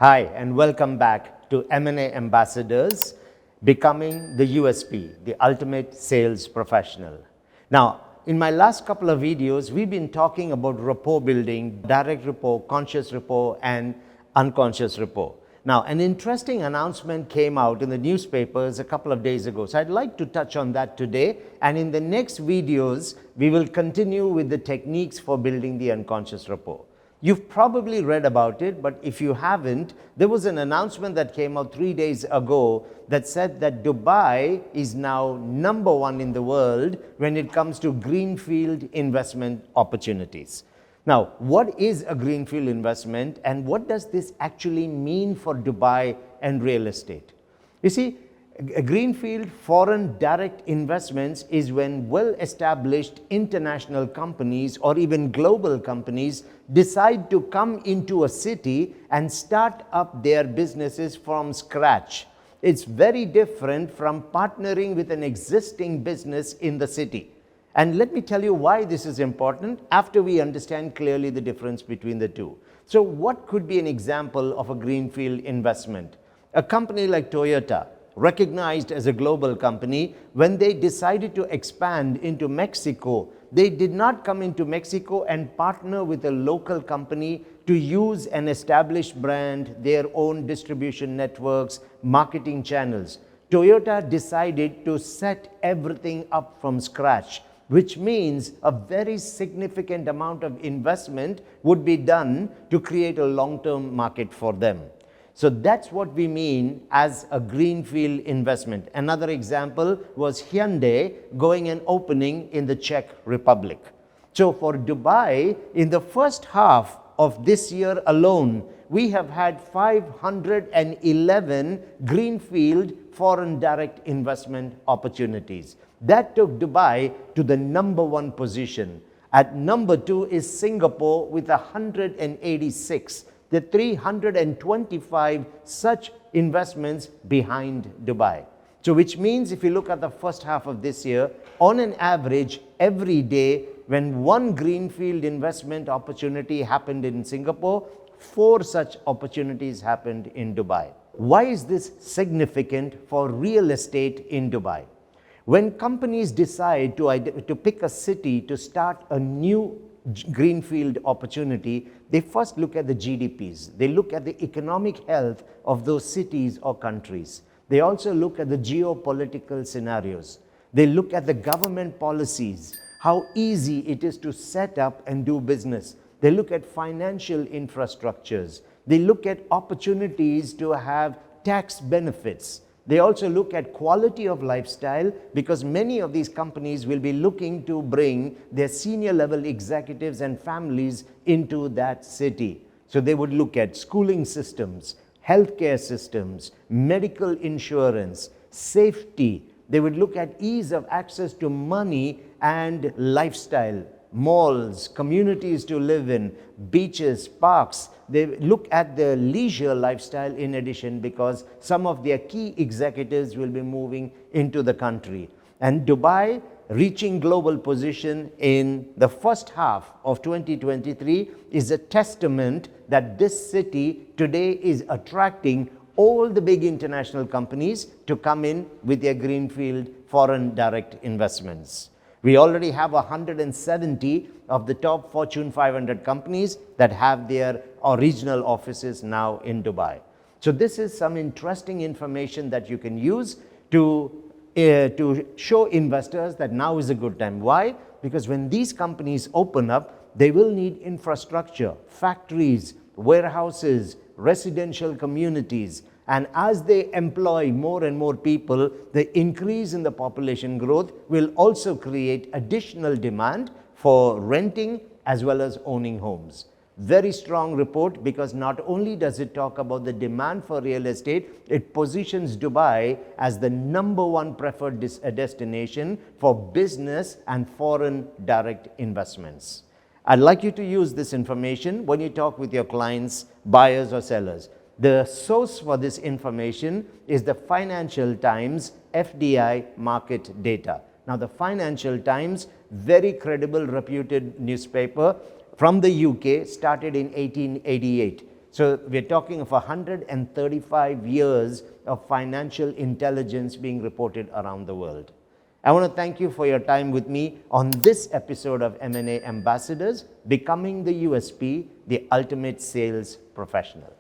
Hi, and welcome back to M&A Ambassadors, Becoming the USP, the Ultimate Sales Professional. Now, in my last couple of videos, we've been talking about rapport building, direct rapport, conscious rapport, and unconscious rapport. Now, an interesting announcement came out in the newspapers a couple of days ago. So I'd like to touch on that today. And in the next videos, we will continue with the techniques for building the unconscious rapport. You've probably read about it, but if you haven't, there was an announcement that came out 3 days ago that said that Dubai is now #1 in the world when it comes to greenfield investment opportunities. Now, what is a greenfield investment and what does this actually mean for Dubai and real estate? You see, a greenfield foreign direct investments is when well-established international companies or even global companies decide to come into a city and start up their businesses from scratch. It's very different from partnering with an existing business in the city. And let me tell you why this is important after we understand clearly the difference between the two. So what could be an example of a greenfield investment? A company like Toyota, recognized as a global company, when they decided to expand into Mexico, they did not come into Mexico and partner with a local company to use an established brand, their own distribution networks, marketing channels. Toyota decided to set everything up from scratch, which means a very significant amount of investment would be done to create a long-term market for them. So that's what we mean as a greenfield investment. Another example was Hyundai going and opening in the Czech Republic. So for Dubai, in the first half of this year alone, we have had 511 greenfield foreign direct investment opportunities. That took Dubai to the #1 position. At #2 is Singapore with 186. The 325 such investments behind Dubai. So which means if you look at the first half of this year, on an average, every day, when one greenfield investment opportunity happened in Singapore, 4 such opportunities happened in Dubai. Why is this significant for real estate in Dubai? When companies decide to pick a city to start a new greenfield opportunity, they first look at the GDPs. They look at the economic health of those cities or countries. They also look at the geopolitical scenarios. They look at the government policies, how easy it is to set up and do business. They look at financial infrastructures. They look at opportunities to have tax benefits. They also look at quality of lifestyle because many of these companies will be looking to bring their senior level executives and families into that city. So they would look at schooling systems, healthcare systems, medical insurance, safety. They would look at ease of access to money and lifestyle, malls, communities to live in, beaches, parks. They look at the leisure lifestyle in addition because some of their key executives will be moving into the country. And Dubai reaching global position in the first half of 2023 is a testament that this city today is attracting all the big international companies to come in with their greenfield foreign direct investments. We already have 170 of the top Fortune 500 companies that have their regional offices now in Dubai. So this is some interesting information that you can use to show investors that now is a good time. Why? Because when these companies open up, they will need infrastructure, factories, warehouses, residential communities. And as they employ more and more people, the increase in the population growth will also create additional demand for renting as well as owning homes. Very strong report because not only does it talk about the demand for real estate, it positions Dubai as the #1 preferred destination for business and foreign direct investments. I'd like you to use this information when you talk with your clients, buyers or sellers. The source for this information is the Financial Times FDI market data. Now, the Financial Times, very credible, reputed newspaper from the UK, started in 1888. So we're talking of 135 years of financial intelligence being reported around the world. I want to thank you for your time with me on this episode of M&A Ambassadors, Becoming the USP, the Ultimate Sales Professional.